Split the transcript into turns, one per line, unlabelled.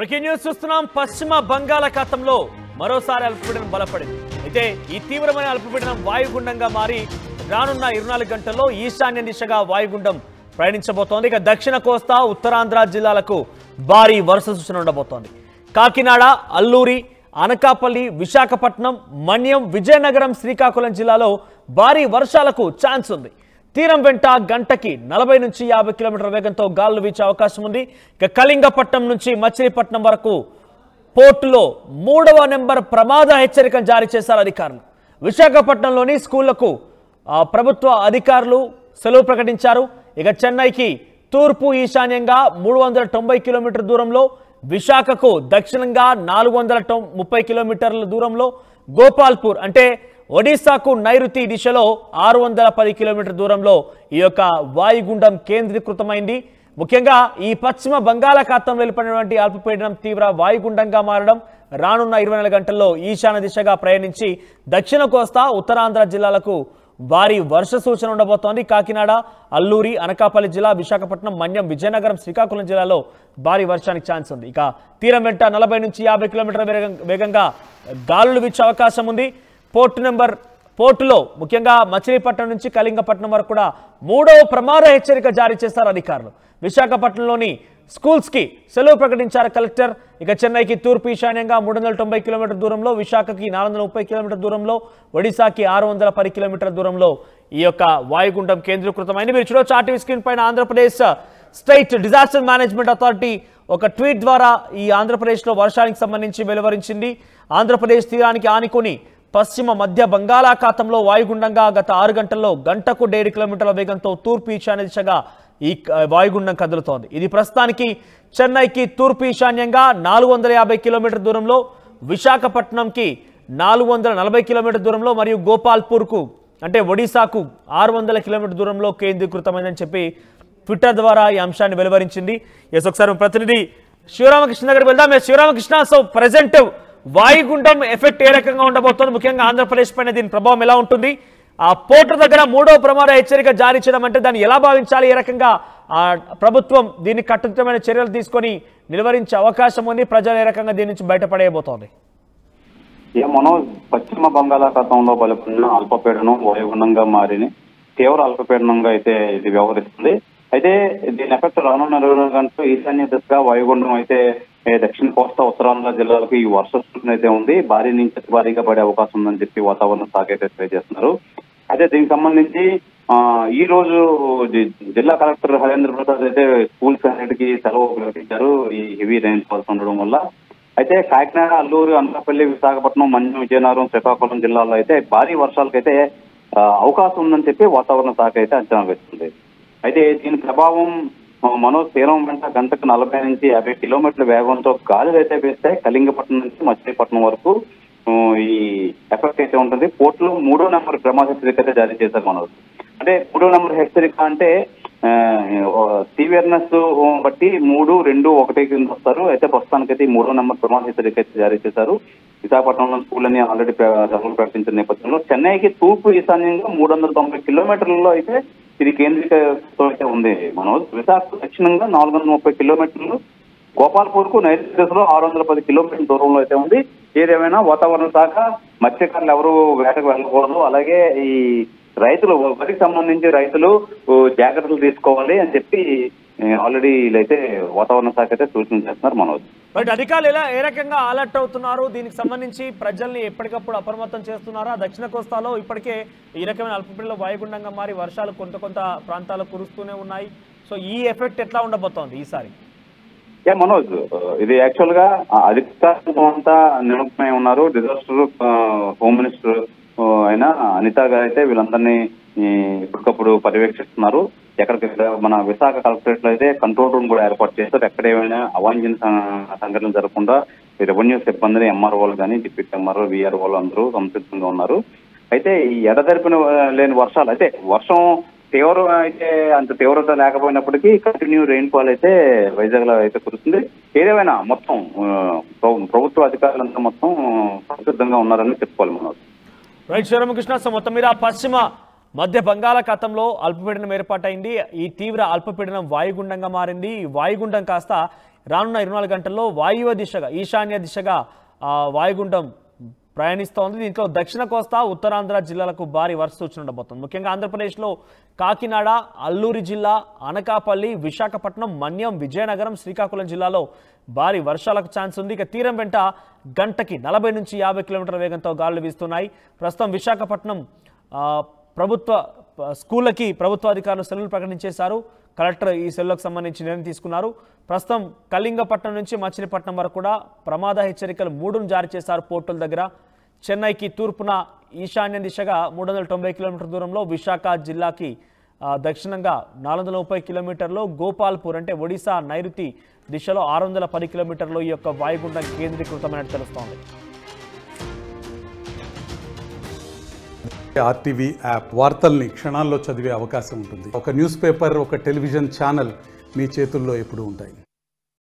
Breaking news చూస్తున్నాం. పశ్చిమ బంగాళాఖాతంలో మరోసారి అల్పపీడనం బలపడింది. అయితే ఈ తీవ్రమైన అల్పపీడనం వాయుగుండంగా మారి రానున్న 24 గంటల్లో ఈశాన్య దిశగా వాయుగుండం ప్రయాణించబోతోంది. ఇక దక్షిణ కోస్తా ఉత్తరాంధ్ర జిల్లాలకు భారీ వర్ష సూచన ఉండబోతోంది. కాకినాడ, అల్లూరి, అనకాపల్లి, విశాఖపట్నం, మన్యం, విజయనగరం, శ్రీకాకుళం జిల్లాలో భారీ వర్షాలకు ఛాన్స్ ఉంది. తీరం వెంట గంటకి 40 నుంచి 50 కిలోమీటర్ల వేగంతో గాలులు వీచే అవకాశం ఉంది. ఇక కళింగపట్నం నుంచి మచిలీపట్నం వరకు పోర్టులో 3వ నెంబర్ ప్రమాద హెచ్చరికను జారీ చేశారు అధికారులు. విశాఖపట్నంలోని స్కూళ్లకు ప్రభుత్వ అధికారులు సెలవు ప్రకటించారు. ఇక చెన్నైకి తూర్పు ఈశాన్యంగా 390 కిలోమీటర్ల దూరంలో, విశాఖకు దక్షిణంగా 430 కిలోమీటర్ల దూరంలో, గోపాల్పూర్ అంటే ఒడిశాకు నైరుతి దిశలో 610 కిలోమీటర్ల దూరంలో ఈ యొక్క వాయుగుండం కేంద్రీకృతమైంది. ముఖ్యంగా ఈ పశ్చిమ బంగాళాఖాతంలో ఏర్పడినటువంటి అల్పపీడనం తీవ్ర వాయుగుండంగా మారడం రానున్న 24 గంటల్లో ఈశాన్య దిశగా ప్రయాణించి దక్షిణ కోస్తా ఉత్తరాంధ్ర జిల్లాలకు భారీ వర్ష సూచన ఉండబోతోంది. కాకినాడ, అల్లూరి, అనకాపల్లి జిల్లా, విశాఖపట్నం, మన్యం, విజయనగరం, శ్రీకాకుళం జిల్లాలో భారీ వర్షానికి ఛాన్స్ ఉంది. ఇక తీరం వెంట 40 నుంచి 50 కిలోమీటర్ల వేగంగా గాలులు వీచే అవకాశం ఉంది. పోర్టులో ముఖ్యంగా మచిలీపట్నం నుంచి కళింగపట్నం వరకు కూడా 3వ ప్రమాద హెచ్చరిక జారీ చేశారు అధికారులు. విశాఖపట్నంలోని స్కూల్స్ కి సెలవు ప్రకటించారు కలెక్టర్. ఇక చెన్నైకి తూర్పు ఈశాన్యంగా 390 కిలోమీటర్ల దూరంలో, విశాఖకి 430 కిలోమీటర్ల దూరంలో, ఒడిశాకి 610 కిలోమీటర్ల దూరంలో ఈ యొక్క వాయుగుండం కేంద్రీకృతమైంది. మీరు చూడవచ్చు ఆర్టీవీ స్క్రీన్ పైన Andhra Pradesh state disaster management authority ఒక ట్వీట్ ద్వారా ఈ ఆంధ్రప్రదేశ్లో వర్షానికి సంబంధించి వెలువరించింది. ఆంధ్రప్రదేశ్ తీరానికి ఆనుకుని పశ్చిమ మధ్య బంగాళాఖాతంలో వాయుగుండంగా గత 6 గంటల్లో గంటకు 1.5 కిలోమీటర్ల వేగంతో తూర్పు ఈశాన్య దిశగా ఈ వాయుగుండం కదులుతోంది. ఇది ప్రస్తుతానికి చెన్నైకి తూర్పు ఈశాన్యంగా 450 కిలోమీటర్ల దూరంలో, విశాఖపట్నంకి 440 కిలోమీటర్ల దూరంలో మరియు గోపాల్పూర్కు అంటే ఒడిశాకు 600 కిలోమీటర్ల దూరంలో కేంద్రీకృతమైందని చెప్పి ట్విట్టర్ ద్వారా ఈ అంశాన్ని వెలువరించింది. ఎస్, ఒకసారి ప్రతినిధి శివరామకృష్ణ దగ్గరికి వెళ్దాం. శివరామకృష్ణ, సో ప్రెజెంట్ వాయుగుండం ఎఫెక్ట్ ఏ రకంగా ఉండబోతోంది, ముఖ్యంగా ఆంధ్రప్రదేశ్ పైన దీని ప్రభావం ఎలా ఉంటుంది? ఆ పోర్టు దగ్గర 3వ ప్రమాద హెచ్చరిక జారీ చేయడం అంటే దాన్ని ఎలా భావించాలి? ఏ రకంగా ప్రభుత్వం దీన్ని కట్టుదిట్టమైన చర్యలు తీసుకొని నిలువరించే అవకాశం ఉంది? ప్రజలు ఏ రకంగా దీని నుంచి బయటపడేయబోతోంది?
మనోజ్, పశ్చిమ బంగాళాఖాతంలో బలపడిన అల్పపీడనం వాయుగుండంగా మారిన తీవ్ర అల్పపీడనంగా అయితే ఇది వ్యవహరిస్తుంది. అయితే దీని ఎఫెక్ట్ రానున్న 24 గంటలు ఈశాన్య దిశగా వాయుగుండం అయితే దక్షిణ కోస్తా ఉత్తరాంధ్ర జిల్లాలకు ఈ వర్ష సూచన అయితే ఉంది. భారీ నుంచి అతి భారీగా పడే అవకాశం ఉందని చెప్పి వాతావరణ శాఖ అయితే తెలియజేస్తున్నారు. అయితే దీనికి సంబంధించి ఈ రోజు జిల్లా కలెక్టర్ హరేంద్ర ప్రసాద్ అయితే స్కూల్స్ అన్నిటికీ సెలవు ప్రకటించారు ఈ హెవీ రైన్ ఫాల్స్ ఉండడం వల్ల. అయితే కాకినాడ, అల్లూరు, అనకాపల్లి, విశాఖపట్నం, మన్యం, విజయనగరం, శ్రీకాకుళం జిల్లాల్లో అయితే భారీ వర్షాలకైతే అవకాశం ఉందని చెప్పి వాతావరణ శాఖ అయితే అంచనా వేస్తుంది. అయితే దీని ప్రభావం మనోజ్ తీరం వెంట గంటకు 40 నుంచి 50 కిలోమీటర్ల వేగంతో గాలులు అయితే వేస్తాయి. కళింగపట్నం నుంచి మచిలీపట్నం వరకు ఈ ఎఫెక్ట్ అయితే ఉంటుంది. పోర్టులో 3వ నెంబర్ ప్రమాద హెచ్చరిక అయితే జారీ చేశారు మనోజ్. అంటే 3వ నెంబర్ హెచ్చరిక అంటే సివియర్నెస్ బట్టి 3, 2, 1 కింద వస్తారు. అయితే ప్రస్తుతానికైతే 3వ నెంబర్ ప్రమాద హెచ్చరిక అయితే జారీ చేశారు. విశాఖపట్నంలో స్కూళ్ళని ఆల్రెడీ సెలవులు ప్రకటించిన నేపథ్యంలో చెన్నైకి తూర్పు ఈశాన్యంగా 390 కిలోమీటర్లలో అయితే ఇది కేంద్రీకృతం అయితే ఉంది మనోజ్. విశాఖ దక్షిణంగా 430 కిలోమీటర్లు, గోపాల్పూర్కు నైరుతి దిశలో 610 కిలోమీటర్ల దూరంలో అయితే ఉంది. ఏదేమైనా వాతావరణ శాఖ మత్స్యకారులు ఎవరు వేటకు వెళ్ళకూడదు, అలాగే ఈ రైతులు వరికి సంబంధించి రైతులు జాగ్రత్తలు తీసుకోవాలి అని చెప్పి ఆల్రెడీ వీళ్ళైతే వాతావరణ శాఖ అయితే సూచన చేస్తున్నారు మనోజ్.
బట్ అధికారులు ఏ రకంగా అలర్ట్ అవుతున్నారు? దీనికి సంబంధించి ప్రజల్ని ఎప్పటికప్పుడు అప్రమత్తం చేస్తున్నారా? దక్షిణ కోస్తాలో ఇప్పటికే ఈ రకమైన అల్పపీడనం వాయుగుండంగా మారి వర్షాలు కొంత ప్రాంతాలు కురుస్తూనే ఉన్నాయి. సో ఈ ఎఫెక్ట్ ఎట్లా ఉండబోతోంది ఈసారి?
మనోజ్, ఇది యాక్చువల్ గా అధికారులు అంతా నిమగ్నమై ఉన్నారు. డిజాస్టర్ హోమ్ మినిస్టర్ అయినా అనిత గారు అయితే వీళ్ళందరినీ ఇప్పటికప్పుడు పర్యవేక్షిస్తున్నారు. ఎక్కడికి మన విశాఖ కలెక్టరేట్ లో అయితే కంట్రోల్ రూమ్ కూడా ఏర్పాటు చేస్తారు. ఎక్కడ ఏమైనా అవాంఛనీయ సంఘటనలు జరగకుండా రెవెన్యూ సిబ్బందిని, ఎంఆర్ఓలు కానీ, డిప్యూటీ ఎంఆర్ఓ, విఆర్ఓలు అందరూ సంసిద్ధంగా ఉన్నారు. అయితే ఈ ఎడతెరిపిన లేని వర్షాలు అయితే వర్షం తీవ్రం అయితే అంత తీవ్రత లేకపోయినప్పటికీ కంటిన్యూ రెయిన్ ఫాల్ అయితే వైజాగ్ లో అయితే కురుస్తుంది. ఏదేమైనా మొత్తం ప్రభుత్వ అధికారులంతా మొత్తం సంసిద్ధంగా ఉన్నారని చెప్పుకోవాలి మనం.
రైట్ శివరామకృష్ణ, సో మొత్తం మీద పశ్చిమ మధ్య బంగాళాఖాతంలో అల్పపీడనం ఏర్పాటైంది. ఈ తీవ్ర అల్పపీడనం వాయుగుండంగా మారింది. ఈ వాయుగుండం కాస్త రానున్న 24 గంటల్లో వాయువ్య దిశగా ఈశాన్య దిశగా వాయుగుండం ప్రయాణిస్తోంది. దీంట్లో దక్షిణ కోస్తా ఉత్తరాంధ్ర జిల్లాలకు భారీ వర్ష సూచన ఉండబోతుంది. ముఖ్యంగా ఆంధ్రప్రదేశ్లో కాకినాడ, అల్లూరి జిల్లా, అనకాపల్లి, విశాఖపట్నం, మన్యం, విజయనగరం, శ్రీకాకుళం జిల్లాలో భారీ వర్షాలకు ఛాన్స్ ఉంది. ఇక తీరం వెంట గంటకి 40 నుంచి 50 కిలోమీటర్ల వేగంతో గాలులు వీస్తున్నాయి. ప్రస్తుతం విశాఖపట్నం ప్రభుత్వ స్కూళ్ళకి ప్రభుత్వ అధికారులు సెలవులు ప్రకటించేశారు. కలెక్టర్ ఈ సెలవులకు సంబంధించి నిర్ణయం తీసుకున్నారు. ప్రస్తుతం కళింగపట్నం నుంచి మచిలీపట్నం వరకు కూడా ప్రమాద హెచ్చరికలు 3ను జారీ చేశారు పోర్టుల దగ్గర. చెన్నైకి తూర్పున ఈశాన్య దిశగా 390 కిలోమీటర్ల దూరంలో, విశాఖ జిల్లాకి దక్షిణంగా 430 కిలోమీటర్లు, గోపాల్పూర్ అంటే ఒడిశా నైరుతి దిశలో 610 కిలోమీటర్లు ఈ యొక్క వాయుగుండం కేంద్రీకృతమైనట్టు తెలుస్తోంది.
ఆర్టీవీ యాప్ వార్తల్ని క్షణాల్లో చదివే అవకాశం ఉంటుంది. ఒక న్యూస్ పేపర్, ఒక టెలివిజన్ ఛానల్ మీ చేతుల్లో ఎప్పుడూ ఉంటాయి.